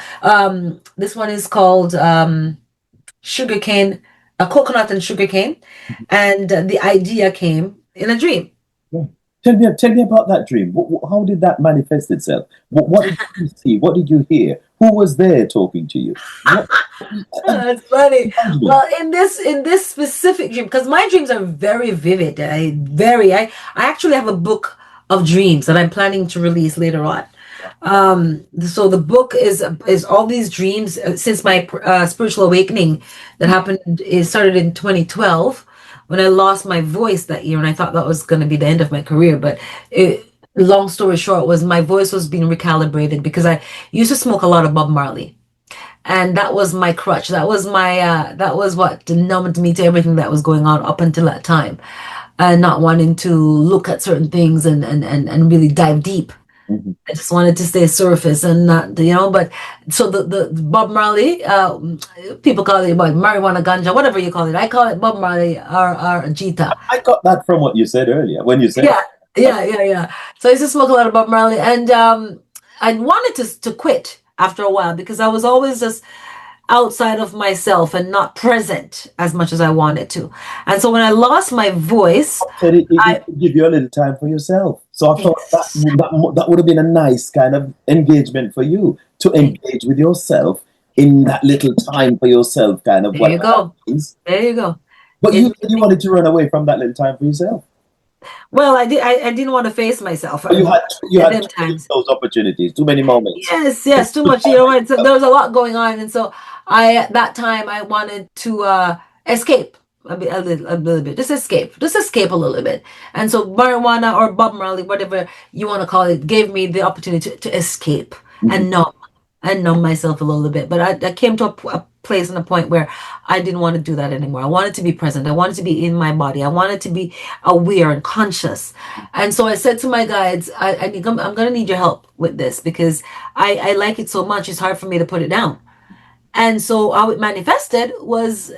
this one is called Sugarcane, a coconut and sugarcane, and the idea came in a dream. Yeah. Tell me about that dream. How did that manifest itself? What did you see? What did you hear? Who was there talking to you? That's funny. Well, in this specific dream, because my dreams are very vivid. I actually have a book of dreams that I'm planning to release later on. So the book is all these dreams since my spiritual awakening that happened. It started in 2012 when I lost my voice that year, and I thought that was going to be the end of my career. But long story short, was my voice was being recalibrated because I used to smoke a lot of Bob Marley, and that was my crutch. That was what numbed me to everything that was going on up until that time. And not wanting to look at certain things and really dive deep. Mm-hmm. I just wanted to stay surface and not, but so the Bob Marley, people call it marijuana, ganja, whatever you call it. I call it Bob Marley or Jita. I got that from what you said earlier when you said Yeah. So I used to smoke a lot of Bob Marley, and I wanted to quit after a while because I was always just outside of myself and not present as much as I wanted to. And so when I lost my voice, it give you a little time for yourself. So I thought that would have been a nice kind of engagement for you to engage with yourself in that little time for yourself, kind of. There you go. But you wanted to run away from that little time for yourself. Well, I didn't want to face myself But you at had them too many of times. those opportunities, too many moments. Yes, too much. You know, so there was a lot going on, and so I at that time I wanted to escape a little bit, just escape a little bit. And so marijuana or Bob Marley, whatever you want to call it, gave me the opportunity to escape Mhm. and numb myself a little bit. But I came to a place and a point where I didn't want to do that anymore. I wanted to be present. I wanted to be in my body. I wanted to be aware and conscious. And so I said to my guides, I'm going to need your help with this because I like it so much. It's hard for me to put it down. And so how it manifested was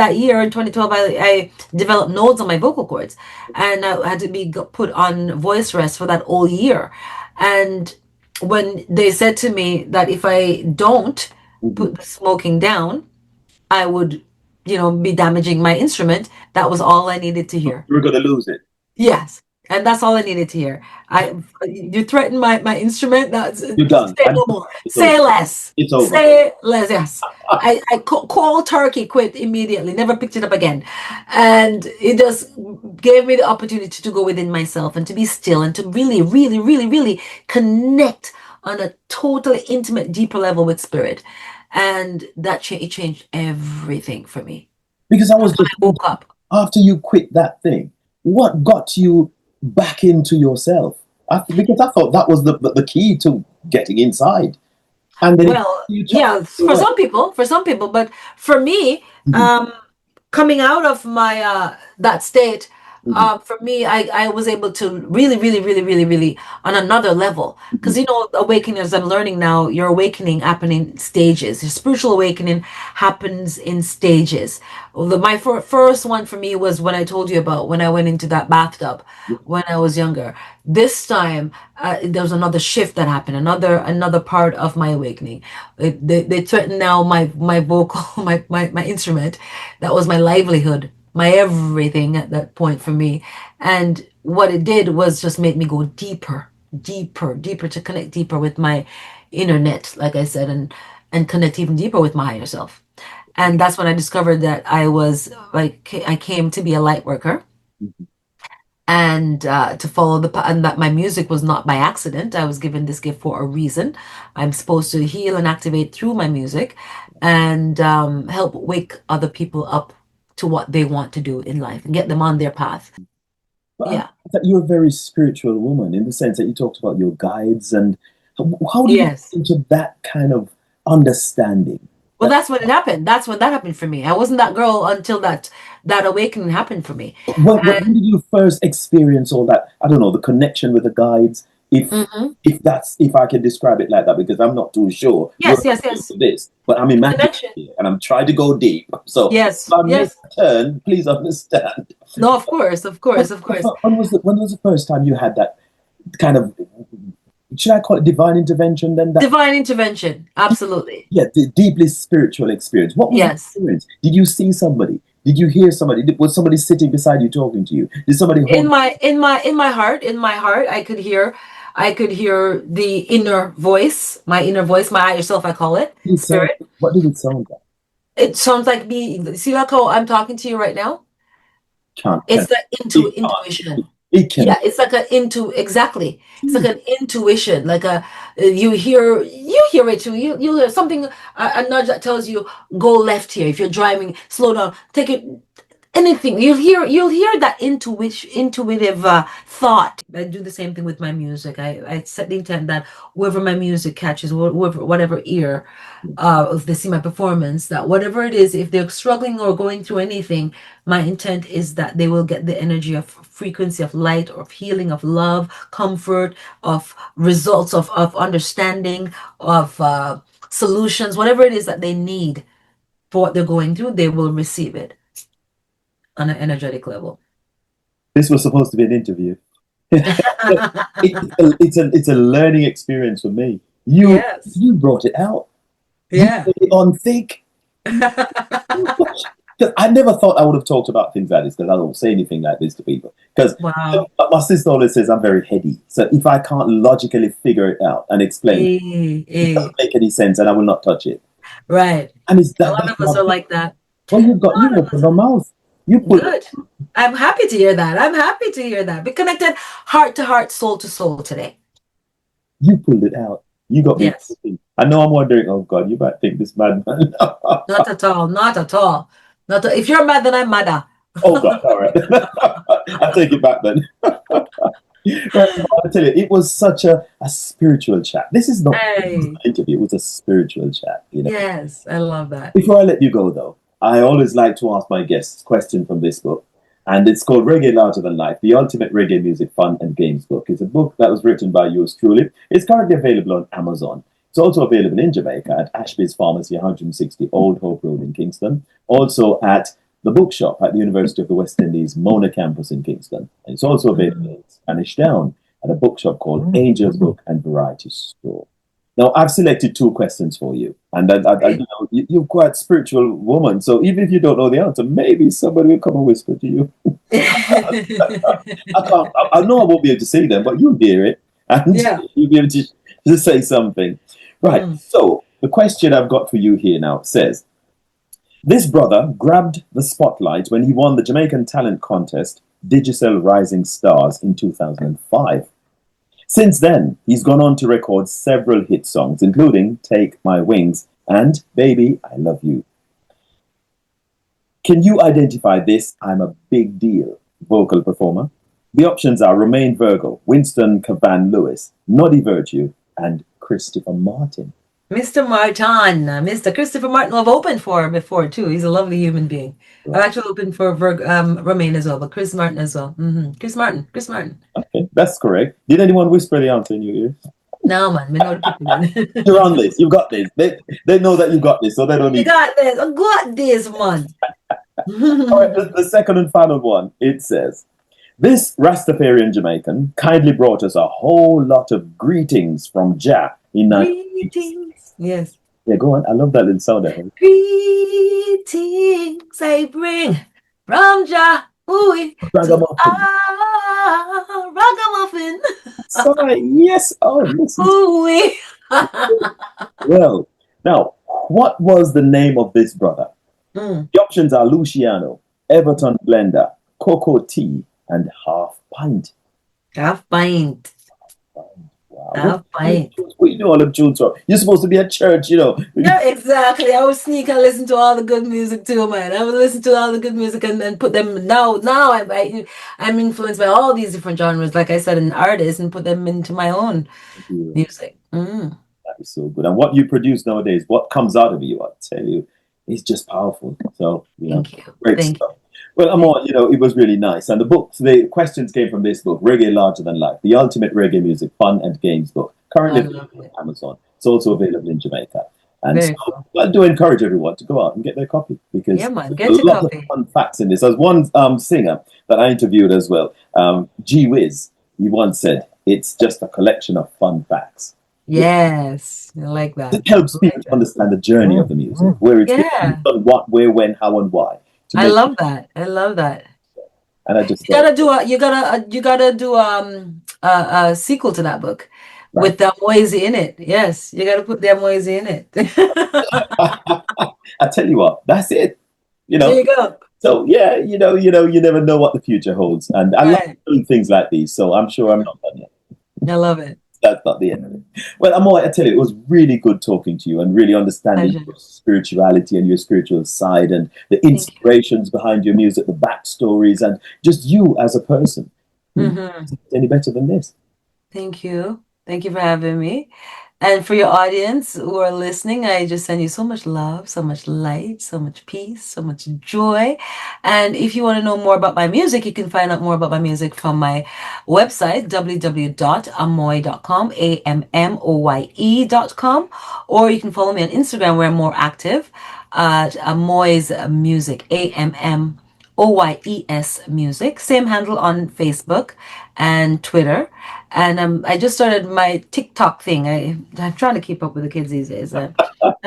that year in 2012, I developed nodes on my vocal cords and I had to be put on voice rest for that whole year. And when they said to me that if I don't Mhm. put the smoking down, I would, be damaging my instrument, that was all I needed to hear. You were going to lose it. Yes, and that's all I needed to hear. You threatened my instrument. That's You're done. say no more. It's over. Say less. It's over. Say less. Yes, I called Turkey, quit immediately. Never picked it up again, and it just gave me the opportunity to go within myself and to be still and to really, really, really, really connect on a totally intimate, deeper level with spirit, and it changed everything for me. Because I was That's when just I woke up. after you quit that thing, what got you back into yourself? Because I thought that was the key to getting inside. And then Well, you yeah, took it away. for some people, but for me, Mhm, coming out of my that state, mhm, for me, I was able to really, really, really, really, really on another level. Because mhm. awakening, as I'm learning now, your awakening happen in stages. Your spiritual awakening happens in stages. My first one for me was when I told you about when I went into that bathtub when I was younger. This time, there was another shift that happened, another part of my awakening. They threatened now my vocal, my instrument. That was my livelihood, my everything at that point for me. And what it did was just make me go deeper, deeper, deeper to connect deeper with my internet, like I said, and connect even deeper with my higher self. And that's when I discovered that I came to be a light worker and to follow and that my music was not by accident. I was given this gift for a reason. I'm supposed to heal and activate through my music and help wake other people up to what they want to do in life and get them on their path. But I Yeah. thought you're a very spiritual woman in the sense that you talked about your guides and how did you get Yes. into that kind of understanding? Well, that's when it happened. That's when that happened for me. I wasn't that girl until that awakening happened for me. When did you first experience all that? I don't know, the connection with the guides. Mhm. If I can describe it like that, because I'm not too sure you're Yes, yes, yes. into this, but I'm imagining Connection. here and I'm trying to go deep. So Yes, if I miss yes. a turn, please understand. No, of course, of When, course, of course. when was the first time you had that kind of, should I call it divine intervention then? That Divine intervention. Absolutely. yeah, the deeply spiritual experience. What was the Yes. experience? Did you see somebody? Did you hear somebody? Was somebody sitting beside you talking to you? Did somebody in hold my in my heart I could hear the inner voice, my higher self, I call it you? spirit. What did it sound like? It sounds like me. See, like how I'm talking to you right now. Can It's the it can't. intuition. It Yeah, can. it's like exactly. It's like an intuition, like you hear it too. You hear something, a nudge that tells you go left here. If you're driving, slow down, take it. Anything you'll hear that intuitive thought. I do the same thing with my music. I set the intent that whoever my music catches, whatever ear, if they see my performance, that whatever it is, if they're struggling or going through anything, my intent is that they will get the energy of frequency of light, of healing, of love, comfort, of results, of understanding, of solutions, whatever it is that they need for what they're going through, they will receive it on an energetic level. This was supposed to be an interview. It's a learning experience for me. You Yes. you brought it out. You Yeah. put it on thick. 'Cause I never thought I would have talked about things like this because I don't say anything like this to people. Because Wow. my sister always says I'm very heady. So if I can't logically figure it out and explain it, it Eh. doesn't make any sense and I will not touch it. Right. And it's A that lot that's of us my are like that. well A you lot of opened us. my mouth. You put Good. I'm happy to hear that. I'm happy to hear that. We connected heart to heart, soul to soul today. You pulled it out. You got me. Yes. I know I'm wondering, oh God, you might think this man. Not at all. Not at all. If you're mad, then I'm madder. Oh God, all right. I'll take it back then. Right, I'll tell you, it was such a spiritual chat. This is not an interview, it was a spiritual chat, you know. Yes, I love that. Before I let you go though, I always like to ask my guests a question from this book. And it's called Reggae Larger Than Life, the ultimate reggae music fun and games book. It's a book that was written by yours truly. It's currently available on Amazon. It's also available in Jamaica at Ashby's Pharmacy, 160 Old Hope Road in Kingston. Also at the bookshop at the University of the West Indies Mona campus in Kingston. And it's also available in Spanish Down at a bookshop called Angel's Book and Variety Store. Now, I've selected 2 questions for you. And you know, you're quite a spiritual woman. So even if you don't know the answer, maybe somebody will come and whisper to you. I know I won't be able to say them, but you'll hear it. And you'll be able to say something. Right. So the question I've got for you here now says, this brother grabbed the spotlight when he won the Jamaican talent contest Digicel Rising Stars in 2005. Since then, he's gone on to record several hit songs, including Take My Wings and Baby, I Love You. Can you identify this I'm a Big Deal vocal performer? The options are Romain Virgo, Winston Cavan Lewis, Noddy Virtue, and Christopher Martin. Mr. Christopher Martin, I've opened for before too. He's a lovely human being. Right. I've actually opened for Romain as well, but Chris Martin as well. Chris Martin. Okay, that's correct. Did anyone whisper the answer in your ear? No, man. We know the people. You're on this. You've got this. They know that you've got this, so they don't need. You got this. I got this, man. All right, the second and final one. It says, this Rastafarian Jamaican kindly brought us a whole lot of greetings from Jah in Greetings. Yes. Yeah, go on. I love that little sound. Greetings I bring from Jah. Ragamuffin. Ragamuffin. Sorry, yes. Oh, listen. Well, now, what was the name of this brother? The options are Luciano, Everton Blender, Cocoa Tea, and Half Pint. Half Pint. Wow. Half Pint. What you know all them tunes from? You're supposed to be at church, you know. Yeah, exactly. I would sneak and listen to all the good music too, man. I would listen to all the good music and put them now I'm influenced by all these different genres, like I said, an artist, and put them into my own music. That is so good. And what you produce nowadays, what comes out of you, I tell you, it's just powerful. So, you know, great stuff. Well, Amoy, you know, it was really nice. And the questions came from this book, Reggae Larger Than Life, the ultimate reggae music fun and games book, currently available on Amazon. It's also available in Jamaica. And so I do encourage everyone to go out and get their copy, because get there's a lot of fun facts in this. There's one singer that I interviewed as well, G Wiz. He once said, it's just a collection of fun facts. Yes, I like that. It helps people to understand the journey of the music, where it's done, what, where, when, how, and why. I love that. And I just you gotta do a sequel to that book with the Ammoye in it. Yes, you gotta put the Ammoye in it. I tell you what, that's it. You know. There you go. So yeah, you never know what the future holds, and I love doing things like these. So I'm sure I'm not done yet. I love it. That's not the end of it. Well, Amoy, I tell you, it was really good talking to you and really understanding your spirituality and your spiritual side and the inspirations behind your music, the backstories, and just you as a person. Any better than this? Thank you. Thank you for having me. And for your audience who are listening, I just send you so much love, so much light, so much peace, so much joy. And if you want to know more about my music, you can find out more about my music from my website, www.amoye.com, AMMOYE.com, or you can follow me on Instagram, where I'm more active, at Amoy's Music, AMMOYES Music. Same handle on Facebook and Twitter. And I just started my TikTok thing. I'm trying to keep up with the kids these days. And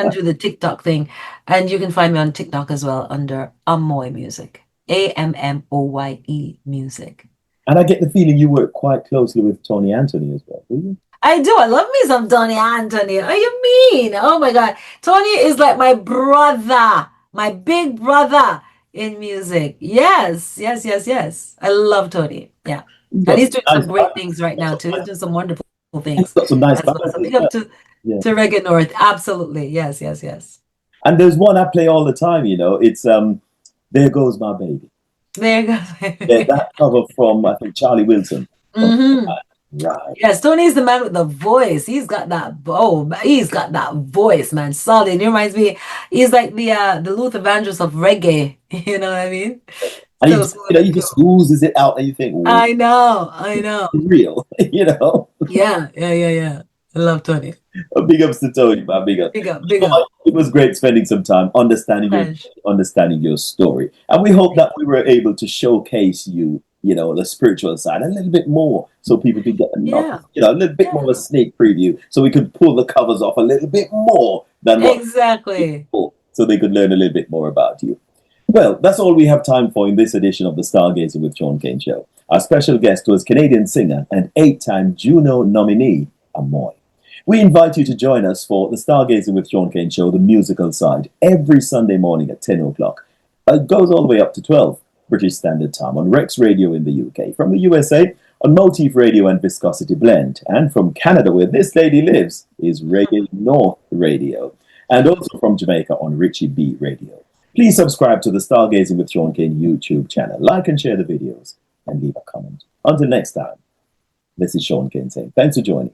do the TikTok thing. And you can find me on TikTok as well under Amoy Music. AMMOYE Music. And I get the feeling you work quite closely with Tony Anthony as well, do you? I do. I love me some Tony Anthony. What do you mean? Oh my God. Tony is like my brother. My big brother. in music. Yes, yes, yes, yes. I love Tony. Yeah. He's And got he's some doing nice some great ballads. things right now too. He's doing some wonderful He's things got some nice as well. ballads So as big up well. Yeah. to Reggae North. Absolutely. Yes, yes, yes. And there's one I play all the time, you know. It's There Goes My Baby. There you Yeah, go. that cover from I think Charlie Wilson. From hmm Right. Yes, Tony's the man with the voice. He's got that voice, man. Solid. He reminds me, he's like the Luther Vandross of reggae. You know what I mean? And So smooth he and just cool. oozes it out and you think, "Wow, I know. real," you know. Yeah, yeah, yeah, yeah. I love Tony. Big ups to Tony, man. Big up. Big up, big Well, up. it was great spending some time Pleasure. understanding your story, and we hope that we were able to showcase you, you know, the spiritual side a little bit more, so people could get Yeah, a little bit more of a yeah. sneak preview, so we could pull the covers off a little bit more than what Exactly. before, so they could learn a little bit more about you. Well, that's all we have time for in this edition of the Stargazing with Shaun Cain show. Our special guest was Canadian singer and 8-time Juno nominee, Amoy. We invite you to join us for the Stargazing with Shaun Cain show, the musical side, every Sunday morning at 10 o'clock. It goes all the way up to 12 British Standard Time on Rex Radio in the UK, from the USA on Motif Radio and Viscosity Blend, and from Canada, where this lady lives, is Reggae North Radio, and also from Jamaica on Richie B Radio. Please subscribe to the Stargazing with Shaun Cain YouTube channel, like and share the videos, and leave a comment. Until next time, this is Shaun Cain saying thanks for joining.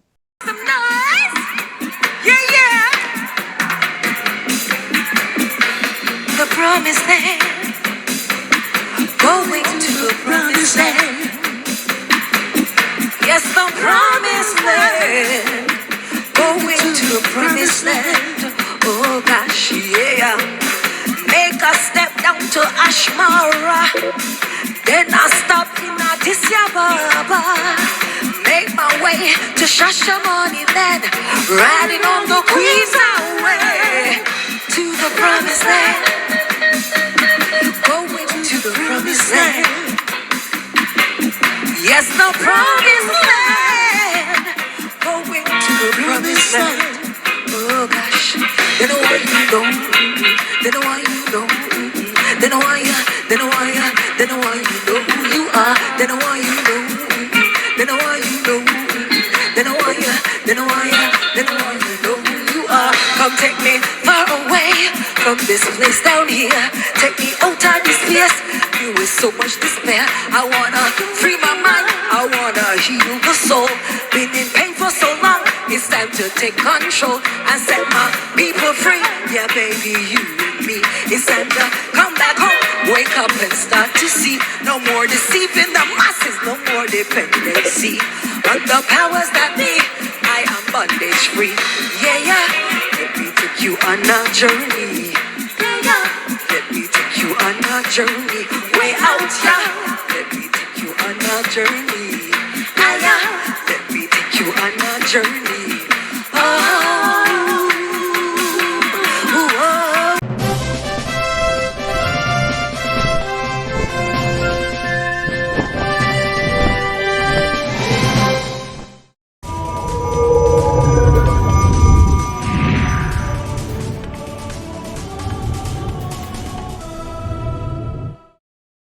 The promised land, going to the promised land. Yes, the promised land, going to the promised land. Oh gosh, yeah. Make a step down to Ashmara, then I stop in Addis Ababa. Make my way to Shashamani land, riding on the Queen's Highway to the promised land. Going to the promised land. Yes, the promised land. Going to the promised land. Oh gosh, they know where you go. They know why you go. They know why you. They know why you. They know why you know who you are. They know why you know. They know why you know. They know why you. They know why you. They know why you know who you are. Come take me far away from this place down here. Take me out of this place. You with so much despair. I wanna free my mind. I wanna heal the soul. Been in pain for so long. It's time to take control and set my people free. Yeah, baby, you and me. It's time to come back home. Wake up and start to see. No more deceiving the masses. No more dependency on the powers that be. I am bondage free. Yeah, yeah. Let me take you on a journey. Yeah, yeah. Let me take you on a journey. Way out, yeah. Let me take you on a journey. Ah, yeah. Let me take you on a journey.